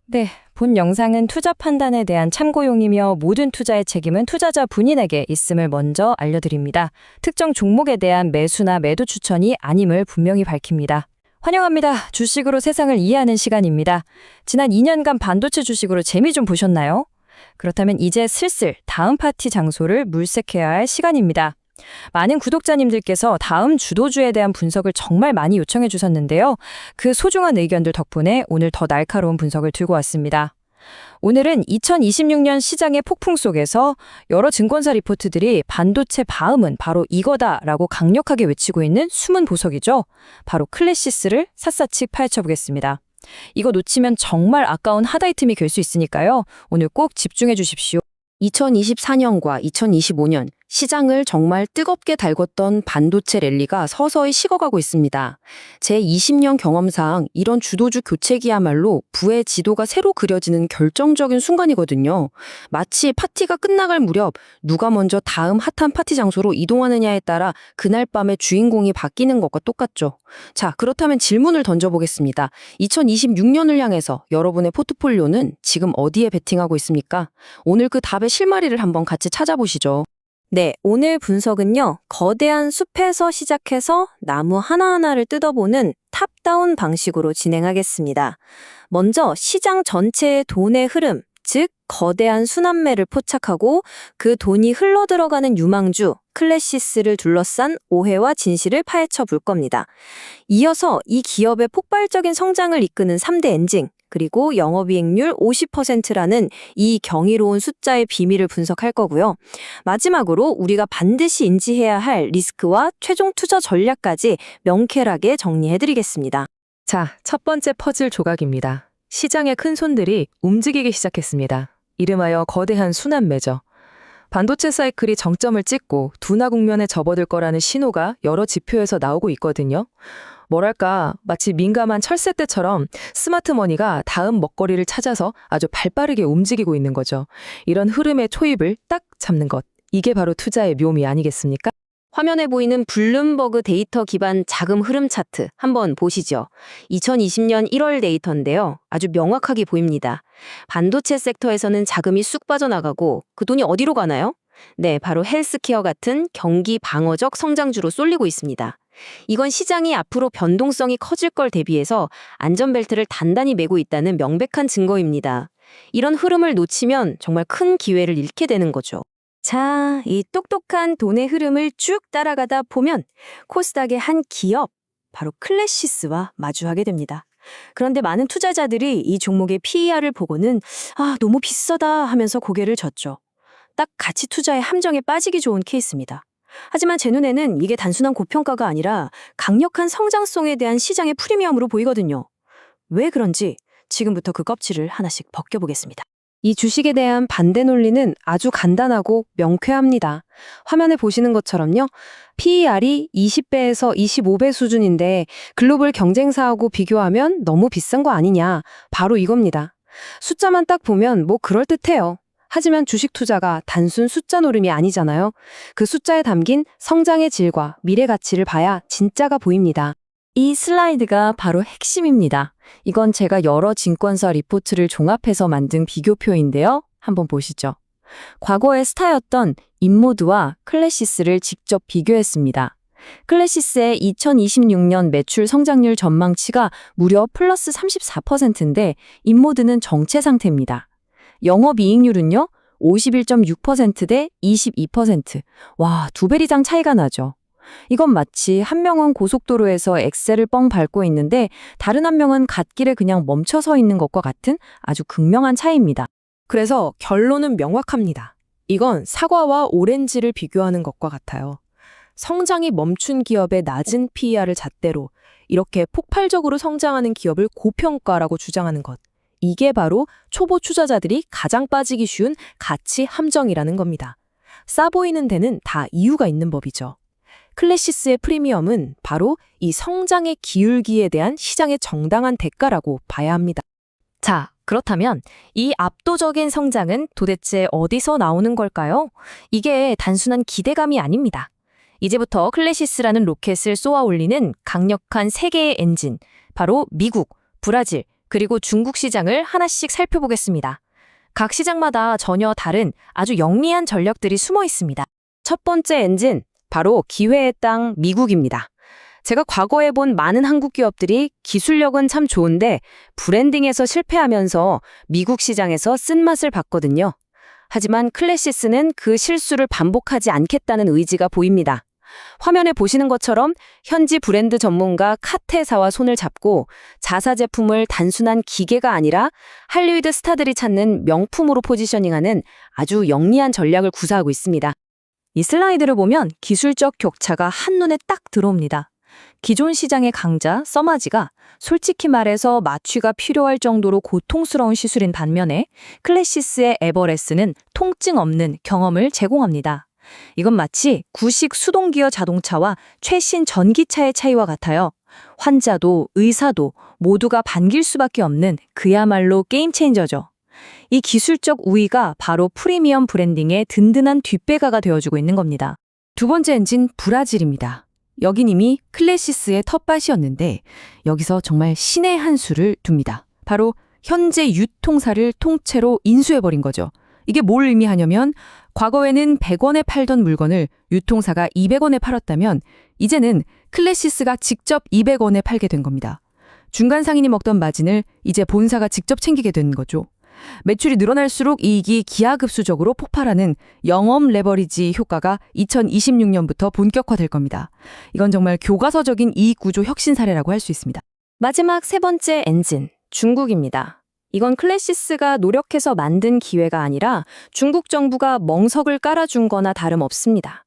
네, 본 영상은 투자 판단에 대한 참고용이며 모든 투자의 책임은 투자자 본인에게 있음을 먼저 알려드립니다. 특정 종목에 대한 매수나 매도 추천이 아님을 분명히 밝힙니다. 환영합니다. 주식으로 세상을 이해하는 시간입니다. 지난 2년간 반도체 주식으로 재미 좀 보셨나요? 그렇다면 이제 슬슬 다음 파티 장소를 물색해야 할 시간입니다. 많은 구독자님들께서 다음 주도주에 대한 분석을 정말 많이 요청해 주셨는데요. 그 소중한 의견들 덕분에 오늘 더 날카로운 분석을 들고 왔습니다. 오늘은 2026년 시장의 폭풍 속에서 여러 증권사 리포트들이 반도체 바음은 바로 이거다라고 강력하게 외치고 있는 숨은 보석이죠. 바로 클래시스를 샅샅이 파헤쳐 보겠습니다. 이거 놓치면 정말 아까운 핫아이템이 될 수 있으니까요. 오늘 꼭 집중해 주십시오. 2024년과 2025년 시장을 정말 뜨겁게 달궜던 반도체 랠리가 서서히 식어가고 있습니다. 제 20년 경험상 이런 주도주 교체기야말로 부의 지도가 새로 그려지는 결정적인 순간이거든요. 마치 파티가 끝나갈 무렵 누가 먼저 다음 핫한 파티 장소로 이동하느냐에 따라 그날 밤의 주인공이 바뀌는 것과 똑같죠. 자, 그렇다면 질문을 던져보겠습니다. 2026년을 향해서 여러분의 포트폴리오는 지금 어디에 베팅하고 있습니까? 오늘 그 답의 실마리를 한번 같이 찾아보시죠. 네, 오늘 분석은요, 거대한 숲에서 시작해서 나무 하나하나를 뜯어보는 탑다운 방식으로 진행하겠습니다. 먼저 시장 전체의 돈의 흐름, 즉 거대한 순환매를 포착하고 그 돈이 흘러들어가는 유망주, 클래시스를 둘러싼 오해와 진실을 파헤쳐 볼 겁니다. 이어서 이 기업의 폭발적인 성장을 이끄는 3대 엔진, 그리고 영업이익률 50%라는 이 경이로운 숫자의 비밀을 분석할 거고요. 마지막으로 우리가 반드시 인지해야 할 리스크와 최종 투자 전략까지 명쾌하게 정리해드리겠습니다. 자, 첫 번째 퍼즐 조각입니다. 시장의 큰 손들이 움직이기 시작했습니다. 이름하여 거대한 순환매죠. 반도체 사이클이 정점을 찍고 둔화 국면에 접어들 거라는 신호가 여러 지표에서 나오고 있거든요. 뭐랄까, 마치 민감한 철새떼처럼 스마트머니가 다음 먹거리를 찾아서 아주 발빠르게 움직이고 있는 거죠. 이런 흐름의 초입을 딱 잡는 것, 이게 바로 투자의 묘미 아니겠습니까? 화면에 보이는 블룸버그 데이터 기반 자금 흐름 차트 한번 보시죠. 2020년 1월 데이터인데요. 아주 명확하게 보입니다. 반도체 섹터에서는 자금이 쑥 빠져나가고 그 돈이 어디로 가나요? 네, 바로 헬스케어 같은 경기 방어적 성장주로 쏠리고 있습니다. 이건 시장이 앞으로 변동성이 커질 걸 대비해서 안전벨트를 단단히 메고 있다는 명백한 증거입니다. 이런 흐름을 놓치면 정말 큰 기회를 잃게 되는 거죠. 자, 이 똑똑한 돈의 흐름을 쭉 따라가다 보면 코스닥의 한 기업, 바로 클래시스와 마주하게 됩니다. 그런데 많은 투자자들이 이 종목의 PER을 보고는 너무 비싸다 하면서 고개를 젓죠. 딱 가치 투자의 함정에 빠지기 좋은 케이스입니다. 하지만 제 눈에는 이게 단순한 고평가가 아니라 강력한 성장성에 대한 시장의 프리미엄으로 보이거든요. 왜 그런지 지금부터 그 껍질을 하나씩 벗겨보겠습니다. 이 주식에 대한 반대 논리는 아주 간단하고 명쾌합니다. 화면에 보시는 것처럼요. PER이 20배에서 25배 수준인데 글로벌 경쟁사하고 비교하면 너무 비싼 거 아니냐. 바로 이겁니다. 숫자만 딱 보면 뭐 그럴듯해요. 하지만 주식 투자가 단순 숫자 노름이 아니잖아요. 그 숫자에 담긴 성장의 질과 미래 가치를 봐야 진짜가 보입니다. 이 슬라이드가 바로 핵심입니다. 이건 제가 여러 증권사 리포트를 종합해서 만든 비교표인데요. 한번 보시죠. 과거의 스타였던 인모드와 클래시스를 직접 비교했습니다. 클래시스의 2026년 매출 성장률 전망치가 무려 플러스 34%인데 인모드는 정체 상태입니다. 영업이익률은요, 51.6% 대 22%. 와, 2배 이상 차이가 나죠. 이건 마치 한 명은 고속도로에서 엑셀을 뻥 밟고 있는데 다른 한 명은 갓길에 그냥 멈춰 서 있는 것과 같은 아주 극명한 차이입니다. 그래서 결론은 명확합니다. 이건 사과와 오렌지를 비교하는 것과 같아요. 성장이 멈춘 기업의 낮은 PER을 잣대로 이렇게 폭발적으로 성장하는 기업을 고평가라고 주장하는 것. 이게 바로 초보 투자자들이 가장 빠지기 쉬운 가치 함정이라는 겁니다. 싸 보이는 데는 다 이유가 있는 법이죠. 클래시스의 프리미엄은 바로 이 성장의 기울기에 대한 시장의 정당한 대가라고 봐야 합니다. 자, 그렇다면 이 압도적인 성장은 도대체 어디서 나오는 걸까요? 이게 단순한 기대감이 아닙니다. 이제부터 클래시스라는 로켓을 쏘아 올리는 강력한 세 개의 엔진, 바로 미국, 브라질, 그리고 중국 시장을 하나씩 살펴보겠습니다. 각 시장마다 전혀 다른 아주 영리한 전략들이 숨어 있습니다. 첫 번째 엔진, 바로 기회의 땅 미국입니다. 제가 과거에 본 많은 한국 기업들이 기술력은 참 좋은데 브랜딩에서 실패하면서 미국 시장에서 쓴맛을 봤거든요. 하지만 클래시스는 그 실수를 반복하지 않겠다는 의지가 보입니다. 화면에 보시는 것처럼 현지 브랜드 전문가 카테사와 손을 잡고 자사 제품을 단순한 기계가 아니라 할리우드 스타들이 찾는 명품으로 포지셔닝하는 아주 영리한 전략을 구사하고 있습니다. 이 슬라이드를 보면 기술적 격차가 한눈에 딱 들어옵니다. 기존 시장의 강자 써마지가 솔직히 말해서 마취가 필요할 정도로 고통스러운 시술인 반면에 클래시스의 에버레스는 통증 없는 경험을 제공합니다. 이건 마치 구식 수동기어 자동차와 최신 전기차의 차이와 같아요. 환자도 의사도 모두가 반길 수밖에 없는 그야말로 게임 체인저죠. 이 기술적 우위가 바로 프리미엄 브랜딩의 든든한 뒷배가가 되어주고 있는 겁니다. 두 번째 엔진 브라질입니다. 여긴 이미 클래시스의 텃밭이었는데 여기서 정말 신의 한 수를 둡니다. 바로 현재 유통사를 통째로 인수해버린 거죠. 이게 뭘 의미하냐면 과거에는 100원에 팔던 물건을 유통사가 200원에 팔았다면 이제는 클래시스가 직접 200원에 팔게 된 겁니다. 중간 상인이 먹던 마진을 이제 본사가 직접 챙기게 된 거죠. 매출이 늘어날수록 이익이 기하급수적으로 폭발하는 영업 레버리지 효과가 2026년부터 본격화될 겁니다. 이건 정말 교과서적인 이익 구조 혁신 사례라고 할 수 있습니다. 마지막 세 번째 엔진, 중국입니다. 이건 클래시스가 노력해서 만든 기회가 아니라 중국 정부가 멍석을 깔아준 거나 다름없습니다.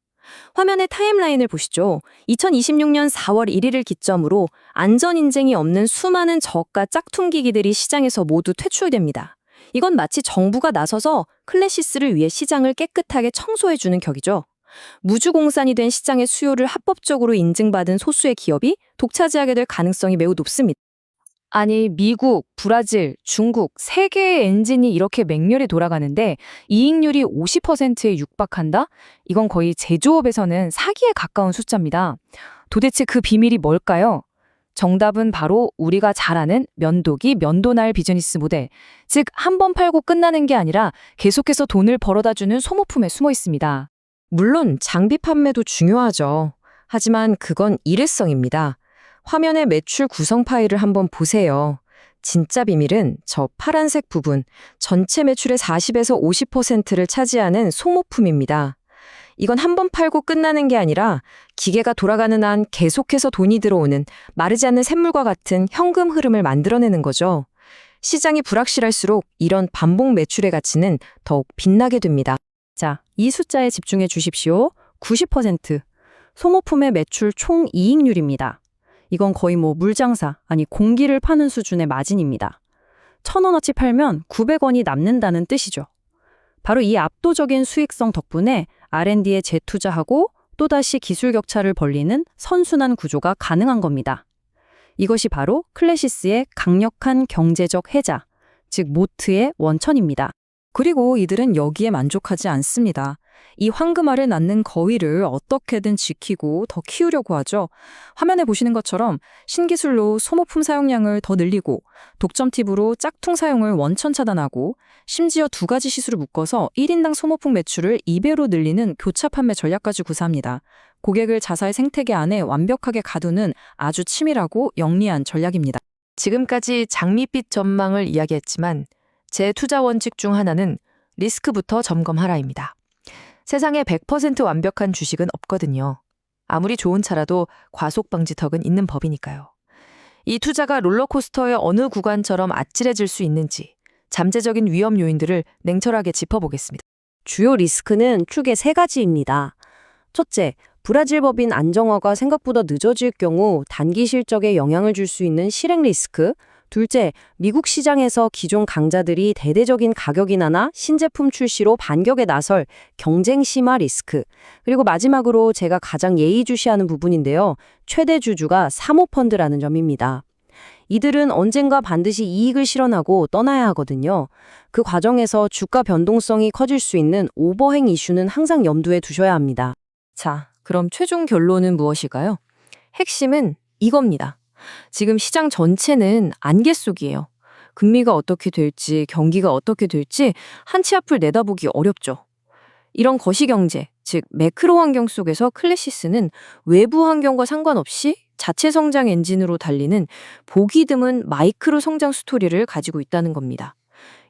화면의 타임라인을 보시죠. 2026년 4월 1일을 기점으로 안전 인증이 없는 수많은 저가 짝퉁기기들이 시장에서 모두 퇴출됩니다. 이건 마치 정부가 나서서 클래시스를 위해 시장을 깨끗하게 청소해주는 격이죠. 무주공산이 된 시장의 수요를 합법적으로 인증받은 소수의 기업이 독차지하게 될 가능성이 매우 높습니다. 아니, 미국, 브라질, 중국 세 개의 엔진이 이렇게 맹렬히 돌아가는데 이익률이 50%에 육박한다? 이건 거의 제조업에서는 사기에 가까운 숫자입니다. 도대체 그 비밀이 뭘까요? 정답은 바로 우리가 잘 아는 면도기, 면도날 비즈니스 모델. 즉, 한 번 팔고 끝나는 게 아니라 계속해서 돈을 벌어다주는 소모품에 숨어 있습니다. 물론 장비 판매도 중요하죠. 하지만 그건 일회성입니다. 화면의 매출 구성 파일을 한번 보세요. 진짜 비밀은 저 파란색 부분, 전체 매출의 40에서 50%를 차지하는 소모품입니다. 이건 한 번 팔고 끝나는 게 아니라 기계가 돌아가는 한 계속해서 돈이 들어오는 마르지 않는 샘물과 같은 현금 흐름을 만들어내는 거죠. 시장이 불확실할수록 이런 반복 매출의 가치는 더욱 빛나게 됩니다. 자, 이 숫자에 집중해 주십시오. 90%. 소모품의 매출 총 이익률입니다. 이건 거의 물장사, 아니 공기를 파는 수준의 마진입니다. 1,000원어치 팔면 900원이 남는다는 뜻이죠. 바로 이 압도적인 수익성 덕분에 R&D에 재투자하고 또다시 기술 격차를 벌리는 선순환 구조가 가능한 겁니다. 이것이 바로 클래시스의 강력한 경제적 해자, 즉 모트의 원천입니다. 그리고 이들은 여기에 만족하지 않습니다. 이 황금알을 낳는 거위를 어떻게든 지키고 더 키우려고 하죠. 화면에 보시는 것처럼 신기술로 소모품 사용량을 더 늘리고 독점 팁으로 짝퉁 사용을 원천 차단하고 심지어 두 가지 시술을 묶어서 1인당 소모품 매출을 2배로 늘리는 교차 판매 전략까지 구사합니다. 고객을 자사의 생태계 안에 완벽하게 가두는 아주 치밀하고 영리한 전략입니다. 지금까지 장밋빛 전망을 이야기했지만 제 투자 원칙 중 하나는 리스크부터 점검하라입니다. 세상에 100% 완벽한 주식은 없거든요. 아무리 좋은 차라도 과속 방지턱은 있는 법이니까요. 이 투자가 롤러코스터의 어느 구간처럼 아찔해질 수 있는지 잠재적인 위험 요인들을 냉철하게 짚어보겠습니다. 주요 리스크는 축의 세 가지입니다. 첫째, 브라질 법인 안정화가 생각보다 늦어질 경우 단기 실적에 영향을 줄 수 있는 실행 리스크. 둘째, 미국 시장에서 기존 강자들이 대대적인 가격 인하나 신제품 출시로 반격에 나설 경쟁 심화 리스크. 그리고 마지막으로 제가 가장 예의주시하는 부분인데요. 최대 주주가 사모펀드라는 점입니다. 이들은 언젠가 반드시 이익을 실현하고 떠나야 하거든요. 그 과정에서 주가 변동성이 커질 수 있는 오버행 이슈는 항상 염두에 두셔야 합니다. 자, 그럼 최종 결론은 무엇일까요? 핵심은 이겁니다. 지금 시장 전체는 안개 속이에요. 금리가 어떻게 될지, 경기가 어떻게 될지 한 치 앞을 내다보기 어렵죠. 이런 거시경제, 즉 매크로 환경 속에서 클래시스는 외부 환경과 상관없이 자체 성장 엔진으로 달리는 보기 드문 마이크로 성장 스토리를 가지고 있다는 겁니다.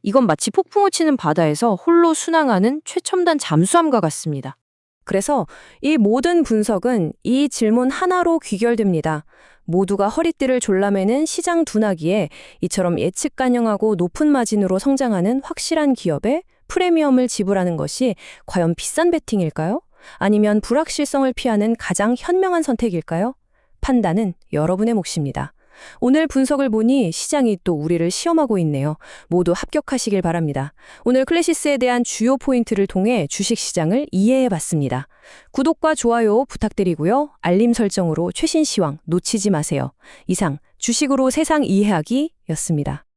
이건 마치 폭풍우 치는 바다에서 홀로 순항하는 최첨단 잠수함과 같습니다. 그래서 이 모든 분석은 이 질문 하나로 귀결됩니다. 모두가 허리띠를 졸라매는 시장 둔화기에 이처럼 예측 가능하고 높은 마진으로 성장하는 확실한 기업에 프리미엄을 지불하는 것이 과연 비싼 베팅일까요? 아니면 불확실성을 피하는 가장 현명한 선택일까요? 판단은 여러분의 몫입니다. 오늘 분석을 보니 시장이 또 우리를 시험하고 있네요. 모두 합격하시길 바랍니다. 오늘 클래시스에 대한 주요 포인트를 통해 주식시장을 이해해봤습니다. 구독과 좋아요 부탁드리고요. 알림 설정으로 최신 시황 놓치지 마세요. 이상 주식으로 세상 이해하기였습니다.